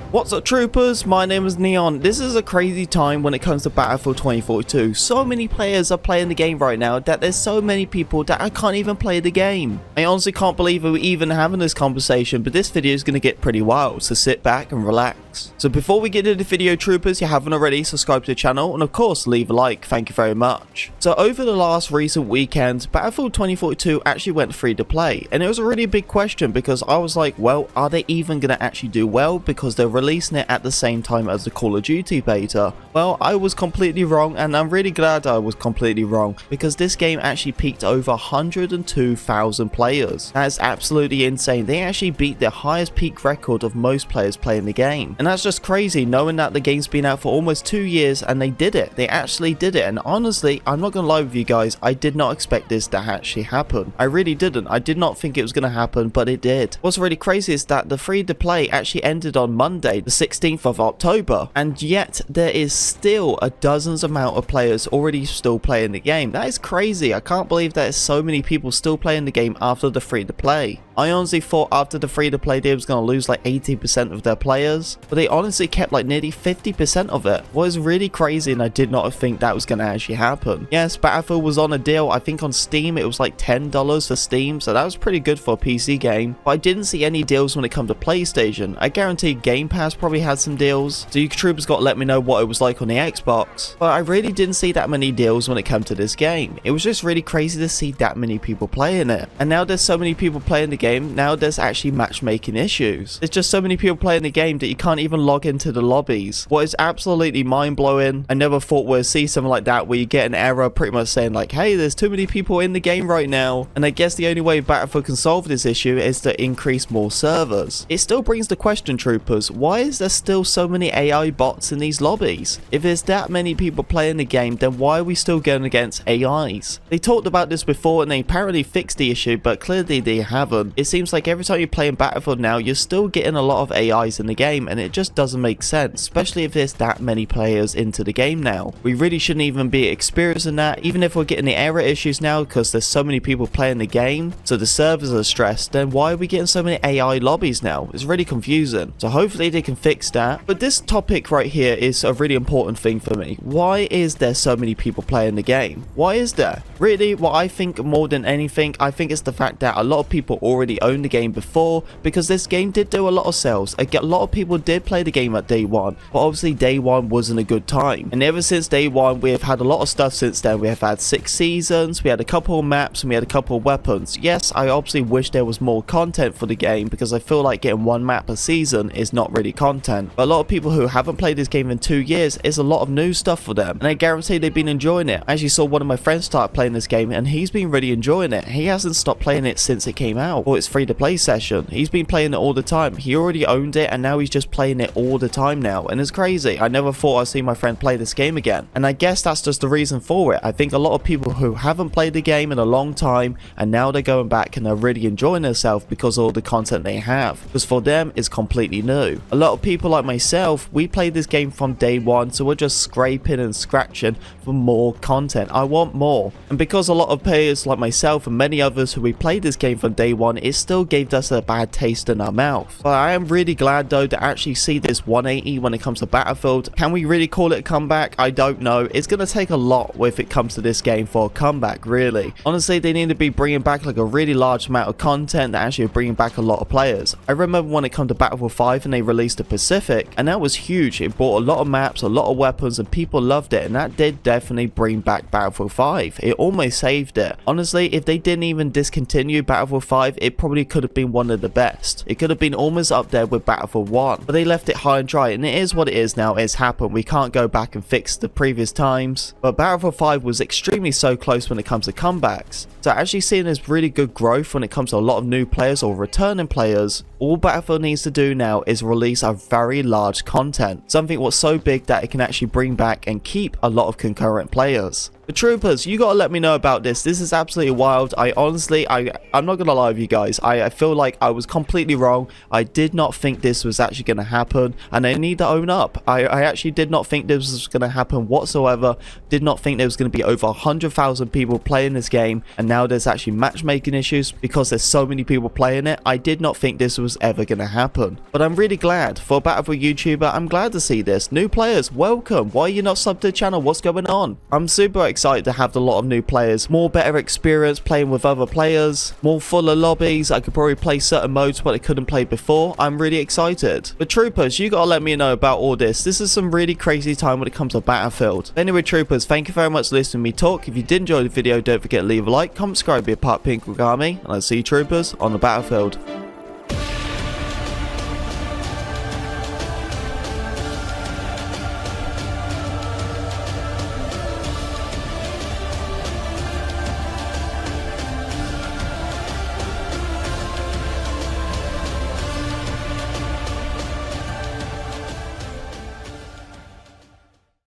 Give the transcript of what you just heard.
What's up, troopers? My name is Neon. This is a crazy time when it comes to Battlefield 2042. So many players are playing the game right now that there's so many people that I can't even play the game. I honestly can't believe we're even having this conversation, but this video is going to get pretty wild, so sit back and relax. So before we get into the video, troopers, you haven't already, subscribe to the channel and of course leave a like. Thank you very much. So over the last recent weekend, Battlefield 2042 actually went free to play, and it was a really big question because I was like, well, are they even going to actually do well because they're releasing it at the same time as the Call of Duty beta? Well, I was completely wrong, and I'm really glad I was completely wrong because this game actually peaked over 102,000 players. That is absolutely insane. They actually beat their highest peak record of most players playing the game, and that's just crazy knowing that the game's been out for almost 2 years and they did it. They actually did it, and honestly, I'm not gonna lie with you guys, I did not expect this to actually happen. I really didn't. I did not think it was gonna happen, but it did. What's really crazy is that the free to play actually ended on Monday, the 16th of October, and yet there is still a dozens amount of players already still playing the game. That is crazy. I can't believe there's so many people still playing the game after the free to play. I honestly thought after the free to play they was going to lose like 80% of their players, but they honestly kept like nearly 50% of it. What is really crazy, and I did not think that was going to actually happen. Yes, Battlefield was on a deal. I think on Steam it was like $10 for Steam, so that was pretty good for a PC game, but I didn't see any deals when it comes to PlayStation. I guarantee Game Pass probably had some deals, so you troopers got to let me know what it was like on the Xbox, but I really didn't see that many deals when it came to this game. It was just really crazy to see that many people playing it, and now there's so many people playing the game. Now there's actually matchmaking issues. There's just so many people playing the game that you can't even log into the lobbies. What is absolutely mind-blowing. I never thought we'd see something like that where you get an error pretty much saying like, hey, there's too many people in the game right now. And I guess the only way Battlefield can solve this issue is to increase more servers. It still brings the question, troopers, why is there still so many AI bots in these lobbies? If there's that many people playing the game, then why are we still going against AIs? They talked about this before and they apparently fixed the issue, but clearly they haven't. It seems like every time you play in Battlefield now, you're still getting a lot of AIs in the game, and it just doesn't make sense, especially if there's that many players into the game now. We really shouldn't even be experiencing that. Even if we're getting the error issues now because there's so many people playing the game, so the servers are stressed, then why are we getting so many AI lobbies now? It's really confusing. So hopefully they can fix that. But this topic right here is a really important thing for me. Why is there so many people playing the game? Why is there? Really, what I think more than anything, I think it's the fact that a lot of people already own the game before, because this game did do a lot of sales. A lot of people did play the game at day one, but obviously day one wasn't a good time, and ever since day one we have had a lot of stuff since then. We have had 6 seasons, we had a couple of maps, and we had a couple of weapons. Yes, I obviously wish there was more content for the game because I feel like getting one map a season is not really content, but a lot of people who haven't played this game in 2 years, is a lot of new stuff for them, and I guarantee they've been enjoying it. I actually saw one of my friends start playing this game and he's been really enjoying it. He hasn't stopped playing it since it came out, or its free to play session. He's been playing it all the time. He already owned it and now he's just playing it all the time now, and it's crazy. I never thought I'd see my friend play this game again, and I guess that's just the reason for it. I think a lot of people who haven't played the game in a long time, and now they're going back and they're really enjoying themselves because of all the content they have, because for them it's completely new. A lot of people like myself, we played this game from day one, so we're just scraping and scratching for more content. I want more, and because a lot of players like myself and many others who we played this game from day one, it still gave us a bad taste in our mouth. But I am really glad though to actually see this 180 when it comes to Battlefield. Can we really call it a comeback? I don't know. It's going to take a lot if it comes to this game for a comeback, really. Honestly, they need to be bringing back like a really large amount of content that actually bringing back a lot of players. I remember when it came to Battlefield 5 and they released the Pacific, and that was huge. It brought a lot of maps, a lot of weapons, and people loved it, and that did definitely bring back Battlefield 5. It almost saved it. Honestly, if they didn't even discontinue Battlefield 5, it probably could have been one of the best. It could have been almost up there with Battlefield 1, but they left it high and dry, and it is what it is now. It's happened. We can't go back and fix the previous times, but Battlefield 5 was extremely so close when it comes to comebacks. So actually seeing this really good growth when it comes to a lot of new players or returning players, all Battlefield needs to do now is release a very large content, something what's so big that it can actually bring back and keep a lot of concurrent players. But troopers, you gotta let me know about this. This is absolutely wild. I honestly, I'm not gonna lie with you guys. I feel like I was completely wrong. I did not think this was actually gonna happen. happen, and they need to own up. I actually did not think this was going to happen whatsoever. Did not think there was going to be over 100,000 people playing this game, and now there's actually matchmaking issues because there's so many people playing it. I did not think this was ever going to happen, but I'm really glad. For a Battlefield YouTuber, I'm glad to see this. New players, welcome. Why are you not subbed to the channel? What's going on? I'm super excited to have a lot of new players, more better experience playing with other players, more fuller lobbies. I could probably play certain modes but I couldn't play before. I'm really excited. But troopers, you gotta let me know about all this. This is some really crazy time when it comes to Battlefield. Anyway, troopers, thank you very much for listening to me talk. If you did enjoy the video, don't forget to leave a like, comment, subscribe, be a part of Pink Army, and I'll see you troopers on the battlefield.